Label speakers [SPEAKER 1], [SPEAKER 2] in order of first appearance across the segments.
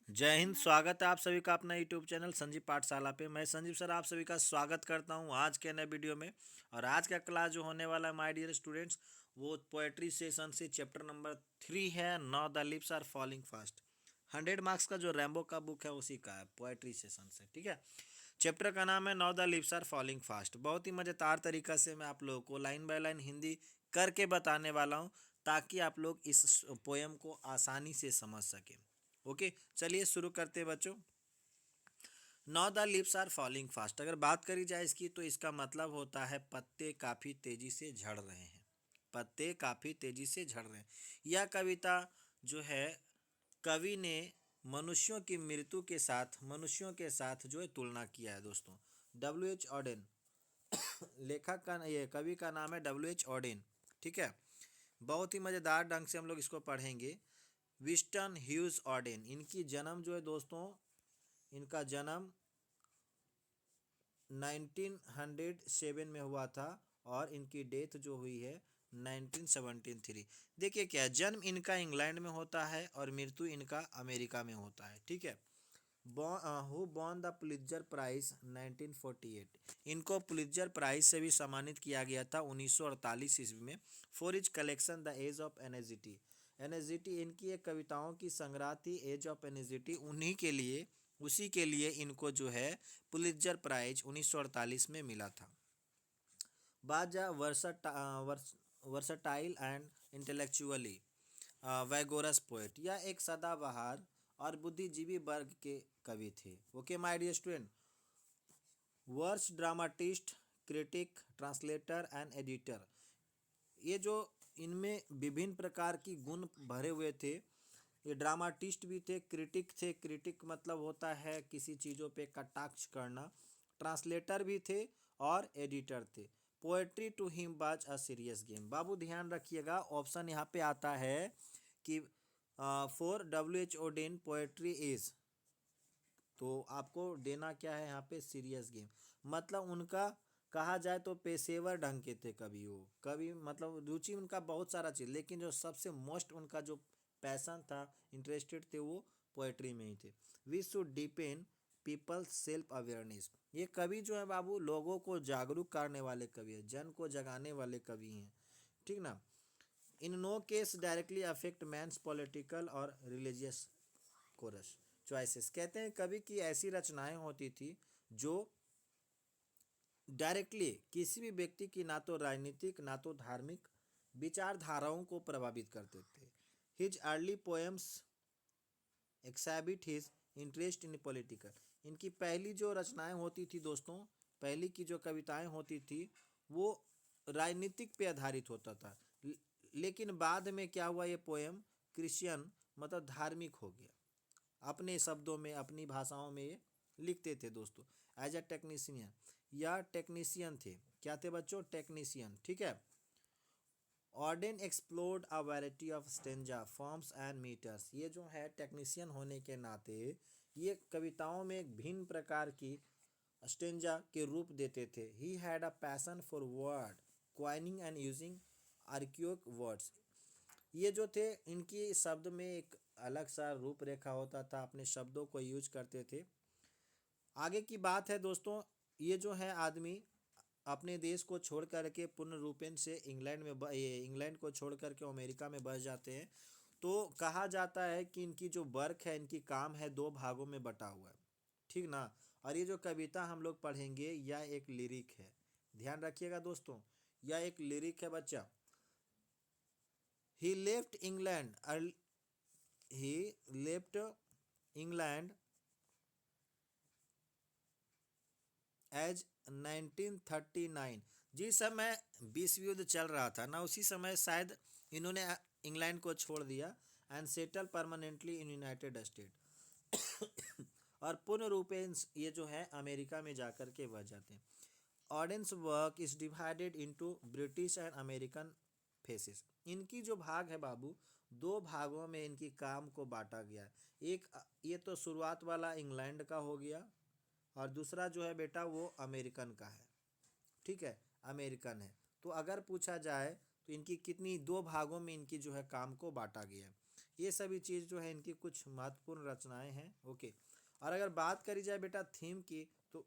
[SPEAKER 1] जय हिंद। स्वागत है आप सभी का अपना यूट्यूब चैनल संजीव पाठशाला पे। मैं संजीव सर आप सभी का स्वागत करता हूं आज के नए वीडियो में। और आज का क्लास जो होने वाला है माय डियर स्टूडेंट्स, वो पोएट्री सेशन से चैप्टर नंबर 3 है, now the lips are falling fast. 100 marks का जो रैम्बो का बुक है उसी का है, पोएट्री सेशन से। ठीक है, चैप्टर का नाम है now the lips are falling fast. बहुत ही मज़ेदार तरीका से मैं आप लोगों को लाइन बाय लाइन हिंदी करके बताने वाला हूँ, ताकि आप लोग इस पोएम को आसानी से समझ सकें। ओके, चलिए शुरू करते हैं बच्चों। Now the lips are falling fast, अगर बात करी जाए इसकी तो इसका मतलब होता है पत्ते काफ़ी तेज़ी से झड़ रहे हैं। पत्ते काफ़ी तेज़ी से झड़ रहे हैं। यह कविता जो है, कवि ने मनुष्यों के साथ जो है तुलना किया है दोस्तों। W.H. ऑडेन लेखक का, ये कवि का नाम है W.H. ऑडेन। ठीक है, बहुत ही मज़ेदार ढंग से हम लोग इसको पढ़ेंगे। विस्टन ह्यूज ऑडेन, इनकी जन्म जो है दोस्तों, इनका जन्म 1907 में हुआ था और इनकी डेथ जो हुई है 1973। देखिए क्या है, जन्म इनका इंग्लैंड में होता है और मृत्यु इनका अमेरिका में होता है। ठीक है, who Bon the Pulitzer prize 1948, इनको पुलित्जर प्राइज से भी सम्मानित किया गया था 1948 ईस्वी में, for is collection the age of anxiety. Anxiety इनकी एक कविताओं की संग्रह थी, एज ऑफ एनेजिटी, उसी के लिए इनको जो है पुलित्जर प्राइज 1948 में मिला था। बाजा versatile and intellectually vigorous poet, यह एक सदाबहार और बुद्धिजीवी वर्ग के कवि थे। Okay my dear student, verse dramatist, critic, translator and editor, ये जो इनमें विभिन्न प्रकार की गुण भरे हुए थे। ये ड्रामाटिस्ट भी थे, क्रिटिक थे, क्रिटिक मतलब होता है किसी चीज़ों पे कटाक्ष करना। ट्रांसलेटर भी थे और एडिटर थे। Poetry to him was a serious game. बाबू ध्यान रखिएगा, ऑप्शन यहाँ पे आता है कि for W.H. Odean poetry is, तो आपको देना क्या है यहाँ पे, सीरियस गेम। मतलब उनका कहा जाए तो पेशेवर ढंग के थे कवि। वो कवि मतलब रुचि उनका बहुत सारा चीज़, लेकिन जो सबसे मोस्ट उनका जो पैशन था, इंटरेस्टेड थे, वो पोएट्री में ही थे। We should depend people's self awareness, ये कवि जो है बाबू लोगों को जागरूक करने वाले कवि है, जन को जगाने वाले कवि हैं। ठीक ना। In no case directly affect man's political और रिलीजियस कोरस चॉइसेस, कहते हैं कवि की ऐसी रचनाएं होती थी जो डायरेक्टली किसी भी व्यक्ति की ना तो राजनीतिक ना तो धार्मिक विचारधाराओं को प्रभावित करते थे। His early poems exhibit his interest in political, इनकी पहली जो रचनाएं होती थी दोस्तों, पहली की जो कविताएं होती थी वो राजनीतिक पे आधारित होता था। लेकिन बाद में क्या हुआ, ये पोएम क्रिश्चियन मतलब धार्मिक हो गया। अपने शब्दों में, अपनी भाषाओं में ये लिखते थे दोस्तों। एज अ टेक्नीशियन, या टेक्नीशियन थे, क्या थे बच्चों, टेक्नीशियन। ठीक है, Auden explored a variety of stanza forms and meters, ये जो है टेक्नीशियन होने के नाते ये कविताओं में भिन्न प्रकार की स्टेंजा के रूप देते थे। He had a passion for word coining and using archaic words, ये जो थे इनकी शब्द में एक अलग सा रूपरेखा होता था, अपने शब्दों को यूज करते थे। आगे की बात है दोस्तों, ये जो है आदमी अपने देश को छोड़ करके पूर्ण रूपेण से इंग्लैंड को छोड़ करके अमेरिका में बस जाते हैं। तो कहा जाता है कि इनकी जो वर्क है, इनकी काम है, दो भागों में बटा हुआ है। ठीक ना। और ये जो कविता हम लोग पढ़ेंगे यह एक लिरिक है, ध्यान रखिएगा दोस्तों, यह एक लिरिक है बच्चा। He left England he left England as 1939, जिस समय विश्व युद्ध चल रहा था ना, उसी समय शायद इन्होंने इंग्लैंड को छोड़ दिया and settle permanently in United state और पूर्ण रूपेण ये जो है अमेरिका में जाकर के बस जाते हैं। Auden's work is divided into British and American phases, इनकी जो भाग है बाबू, दो भागों में इनकी काम को बांटा गया है। एक ये तो शुरुआत वाला इंग्लैंड का हो गया, और दूसरा जो है बेटा वो अमेरिकन का है। ठीक है, अमेरिकन है। तो अगर पूछा जाए तो इनकी कितनी, दो भागों में इनकी जो है काम को बांटा गया है। ये सभी चीज़ जो है इनकी कुछ महत्वपूर्ण रचनाएं हैं। ओके, और अगर बात करी जाए बेटा थीम की, तो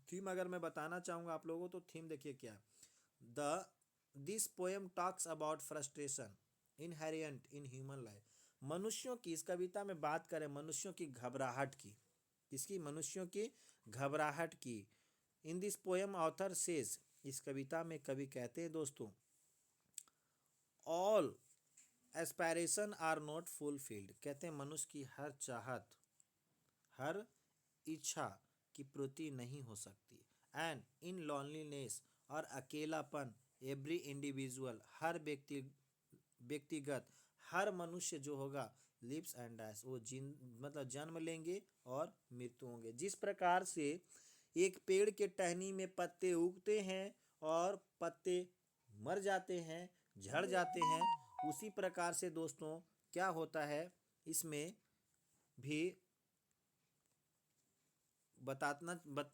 [SPEAKER 1] थीम अगर मैं बताना चाहूँगा आप लोगों को, तो थीम देखिए क्या है। The this poem talks about frustration inherent in human life. मनुष्यों की, इस कविता में बात करें मनुष्यों की घबराहट की, किसकी, मनुष्यों की घबराहट की। In this poem author says, इस कविता में कवि कहते हैं दोस्तों, all aspiration are not fulfilled, कहते हैं मनुष्य की हर चाहत, हर इच्छा की पूर्ति नहीं हो सकती। एंड इन लॉनलीनेस, और अकेलापन, एवरी इंडिविजुअल, हर व्यक्तिगत, हर मनुष्य जो होगा, लिव्स एंड डाइज, वो मतलब जन्म लेंगे और मृत्यु होंगे। जिस प्रकार से एक पेड़ के टहनी में पत्ते उगते हैं और पत्ते मर जाते हैं, झड़ जाते हैं, उसी प्रकार से दोस्तों क्या होता है, इसमें भी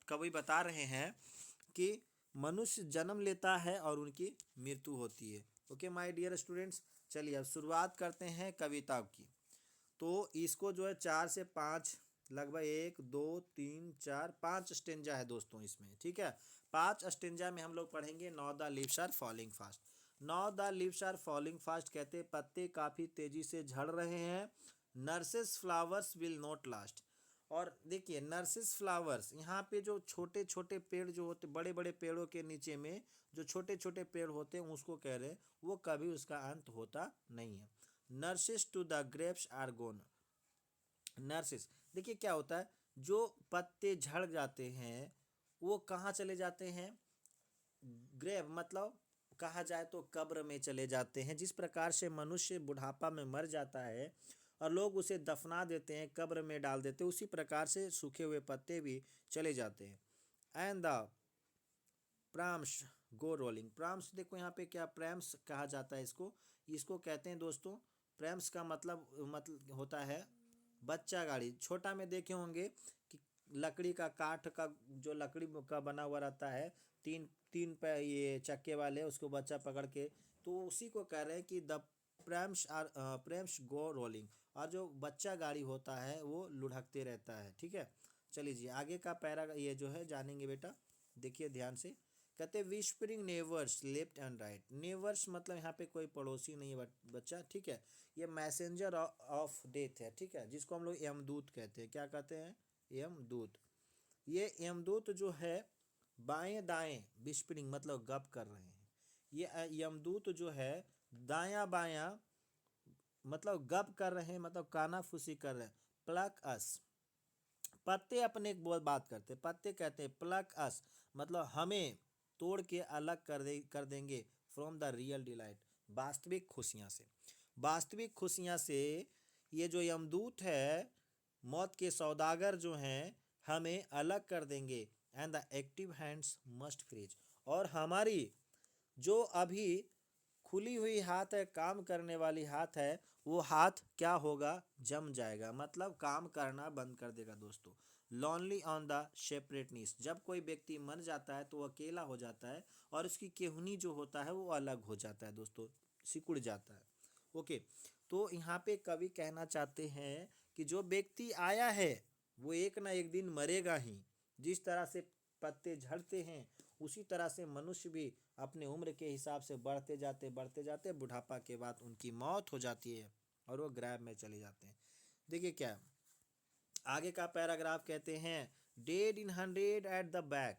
[SPEAKER 1] कवि बता रहे हैं कि मनुष्य जन्म लेता है और उनकी मृत्यु होती है। ओके माय डियर स्टूडेंट्स, चलिए अब शुरुआत करते हैं कविता की। तो इसको जो है 4 से 5, लगभग 1 2 3 4 5 स्टेंजा है दोस्तों इसमें, ठीक है। 5 स्टेंजा में हम लोग पढ़ेंगे now the leaves are falling fast. Now the leaves are falling fast कहते हैं पत्ते काफ़ी तेजी से झड़ रहे हैं। Nurses flowers will not last. और देखिए नर्सिस फ्लावर्स, यहाँ पे जो छोटे छोटे पेड़ जो होते, बड़े बड़े पेड़ों के नीचे में जो छोटे छोटे पेड़ होते हैं उसको कह रहे हैं, वो कभी उसका अंत होता नहीं है। Nurses to the grapes are gone. Nurses, देखिए क्या होता है, जो पत्ते झड़ जाते हैं वो कहाँ चले जाते हैं, ग्रेव मतलब कहा जाए तो कब्र में चले जाते हैं। जिस प्रकार से मनुष्य बुढ़ापा में मर जाता है और लोग उसे दफना देते हैं, कब्र में डाल देते हैं, उसी प्रकार से सूखे हुए पत्ते भी चले जाते हैं। And the prams go rolling. Prams देखो यहाँ पे क्या, प्रैम्स कहा जाता है इसको, इसको कहते हैं दोस्तों, प्रैम्स का मतलब होता है बच्चा गाड़ी। छोटा में देखे होंगे कि लकड़ी का, काठ का, जो लकड़ी का बना हुआ रहता है, तीन तीन पे ये चक्के वाले, उसको बच्चा पकड़ के, तो उसी को कह रहे हैं कि द प्रैम्स गो रोलिंग। और जो बच्चा गाड़ी होता है वो लुढ़कते रहता है, ठीक है। चलिए जी आगे का पैरा ये जो है जानेंगे बेटा, देखिए ध्यान से। कहते हैं whispering neighbours left and right. Neighbours मतलब यहाँ पे कोई पड़ोसी नहीं है बच्चा, ठीक है। ये मैसेंजर ऑफ डेथ है, ठीक है, जिसको हम लोग यमदूत कहते हैं। क्या कहते हैं, यमदूत। ये यमदूत जो है बाएं दाएं, विस्परिंग मतलब गप कर रहे हैं। ये यमदूत जो है दायां बायां मतलब गप कर रहे हैं, मतलब कानाफूसी कर रहे हैं। प्लक अस, पत्ते अपने बात करते, पत्ते कहते हैं प्लक अस मतलब हमें तोड़ के अलग कर देंगे, फ्रॉम द रियल डिलाइट, वास्तविक खुशियाँ से। वास्तविक खुशियाँ से ये जो यमदूत है, मौत के सौदागर जो हैं, हमें अलग कर देंगे। And the active hands must freeze, और हमारी जो अभी खुली हुई हाथ है, काम करने वाली हाथ है, वो हाथ क्या होगा, जम जाएगा, मतलब काम करना बंद कर देगा दोस्तों। लॉनली ऑन द सेपरेटनेस, जब कोई व्यक्ति मर जाता है तो वो अकेला हो जाता है और उसकी केहूनी जो होता है वो अलग हो जाता है दोस्तों, सिकुड़ जाता है। ओके, तो यहाँ पे कवि कहना चाहते हैं कि जो व्यक्ति आया है वो एक ना एक दिन मरेगा ही। जिस तरह से पत्ते झड़ते हैं उसी तरह से मनुष्य भी अपने उम्र के हिसाब से बढ़ते जाते बुढ़ापा के बाद उनकी मौत हो जाती है और वो ग्रैब में चले जाते हैं। देखिए क्या आगे का पैराग्राफ, कहते हैं dead in 100 at the back.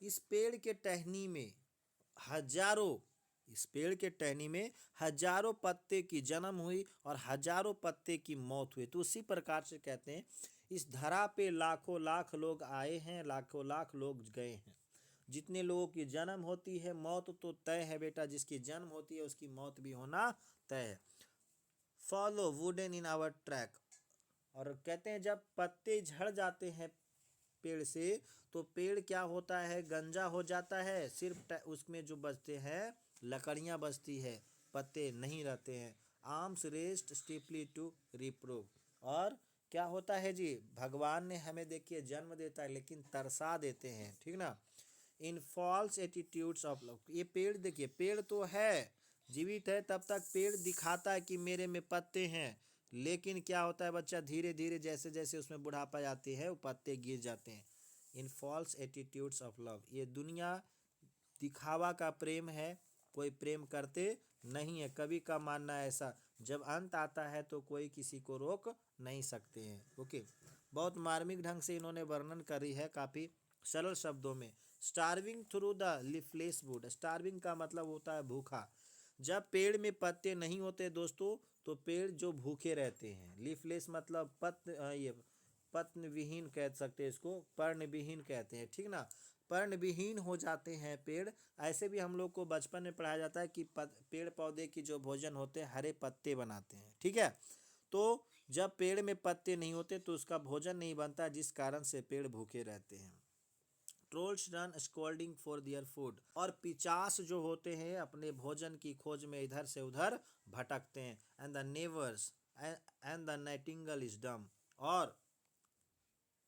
[SPEAKER 1] इस पेड़ के टहनी में हजारों, इस पेड़ के टहनी में हजारों पत्ते की जन्म हुई और हजारों पत्ते की मौत हुई। तो उसी प्रकार से कहते हैं इस धरा पे लाखों लाख लोग आए हैं, लाखों लाख लोग गए हैं। जितने लोगों की जन्म होती है, मौत तो तय है बेटा, जिसकी जन्म होती है उसकी मौत भी होना तय है। Follow wooden in our track, और कहते हैं जब पत्ते झड़ जाते हैं पेड़ से तो पेड़ क्या होता है, गंजा हो जाता है, सिर्फ उसमें जो बचते हैं लकड़ियां बचती है, पत्ते नहीं रहते हैं। आर्म्स रेस्ट स्टीपली टू रिप्रूव, और क्या होता है जी, भगवान ने हमें देखिए जन्म देता है लेकिन तरसा देते हैं, ठीक ना। इन फॉल्स एटीट्यूड्स ऑफ लव, ये पेड़ देखिए, पेड़ तो है जीवित है तब तक पेड़ दिखाता है कि मेरे में पत्ते हैं, लेकिन क्या होता है बच्चा, धीरे धीरे जैसे जैसे उसमें बुढ़ापा जाती है वो पत्ते गिर जाते हैं। इन फॉल्स एटीट्यूड्स ऑफ लव, ये दुनिया दिखावा का प्रेम है, कोई प्रेम करते नहीं है। कवि का मानना है ऐसा, जब अंत आता है तो कोई किसी को रोक नहीं सकते हैं। ओके, बहुत मार्मिक ढंग से इन्होंने वर्णन करी है, काफ़ी सरल शब्दों में। Starving through the leafless would, starving का मतलब होता है भूखा। जब पेड़ में पत्ते नहीं होते दोस्तों, तो पेड़ जो भूखे रहते हैं। लीफलेस मतलब ये पत्न विहीन कह सकते हैं, इसको पर्ण विहीन कहते हैं, ठीक ना। पर्ण विहीन हो जाते हैं पेड़। ऐसे भी हम लोग को बचपन में पढ़ाया जाता है कि पेड़ पौधे की जो भोजन होते हैं हरे पत्ते बनाते हैं, ठीक है। तो जब पेड़ में पत्ते नहीं होते तो उसका भोजन नहीं बनता, जिस कारण से पेड़ भूखे रहते हैं। Trolls run scolding for their food, और पिचास जो होते हैं अपने भोजन की खोज में इधर से उधर भटकते हैं। And the नेवर्स and the Nightingale is dumb, और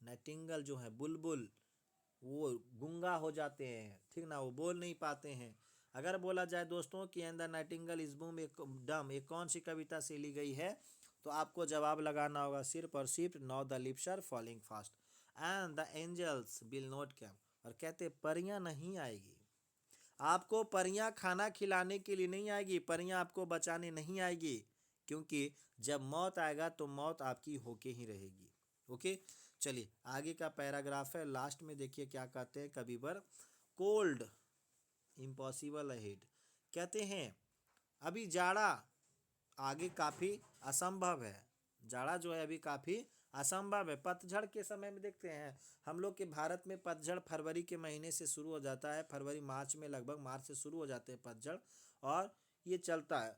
[SPEAKER 1] नाइटिंगल जो है बुलबुल, वो गूंगा हो जाते हैं, ठीक ना, वो बोल नहीं पाते हैं। अगर बोला जाए दोस्तों कि and the Nightingale is boom एक डम, ये कौन सी कविता से ली गई है, तो आपको जवाब लगाना होगा सिर्फ और सिर्फ now the lips are falling fast and the angels will not come. और कहते परियां नहीं आएगी, आपको परियां खाना खिलाने के लिए नहीं आएगी, परियां आपको बचाने नहीं आएगी, क्योंकि जब मौत आएगा तो मौत आपकी होके ही रहेगी। ओके, चलिए आगे का पैराग्राफ है, लास्ट में देखिए क्या कहते हैं कविवर। कोल्ड इम्पॉसिबल अहेड, कहते हैं अभी जाड़ा आगे काफ़ी असंभव है। जाड़ा जो है अभी काफ़ी असंभव है। पतझड़ के समय में देखते हैं हम लोग के भारत में पतझड़ फरवरी के महीने से शुरू हो जाता है, फरवरी मार्च में, लगभग मार्च से शुरू हो जाते हैं पतझड़, और ये चलता है।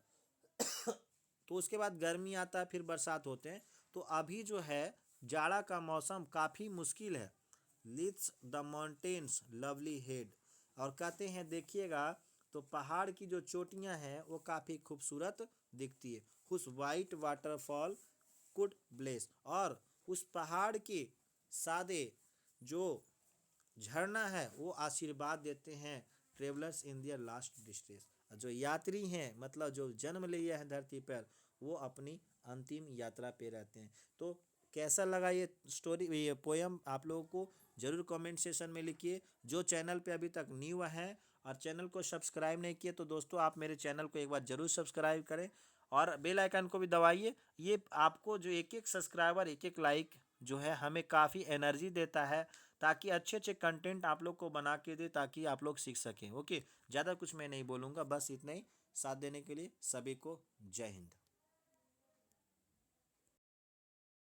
[SPEAKER 1] तो उसके बाद गर्मी आता है, फिर बरसात होते हैं। तो अभी जो है जाड़ा का मौसम काफ़ी मुश्किल है। लिट्स द माउंटेन्स लवली हेड, और कहते हैं देखिएगा तो पहाड़ की जो चोटियां हैं वो काफ़ी खूबसूरत दिखती है। उस वाइट वाटरफॉल कुड ब्लेस, और उस पहाड़ के सादे जो झरना है वो आशीर्वाद देते हैं travellers in their last distress, जो यात्री हैं मतलब जो जन्म लिए हैं धरती पर, वो अपनी अंतिम यात्रा पे रहते हैं। तो कैसा लगा ये स्टोरी, ये पोयम आप लोगों को ज़रूर कमेंट सेशन में लिखिए। जो चैनल पे अभी तक न्यू हैं और चैनल को सब्सक्राइब नहीं किए तो दोस्तों आप मेरे चैनल को एक बार ज़रूर सब्सक्राइब करें और बेल आइकन को भी दबाइए। ये आपको जो एक एक सब्सक्राइबर, एक एक लाइक जो है हमें काफ़ी एनर्जी देता है, ताकि अच्छे अच्छे कंटेंट आप लोग को बना के दे, ताकि आप लोग सीख सकें। ओके, ज़्यादा कुछ मैं नहीं बोलूँगा, बस इतना ही। साथ देने के लिए सभी को जय हिंद।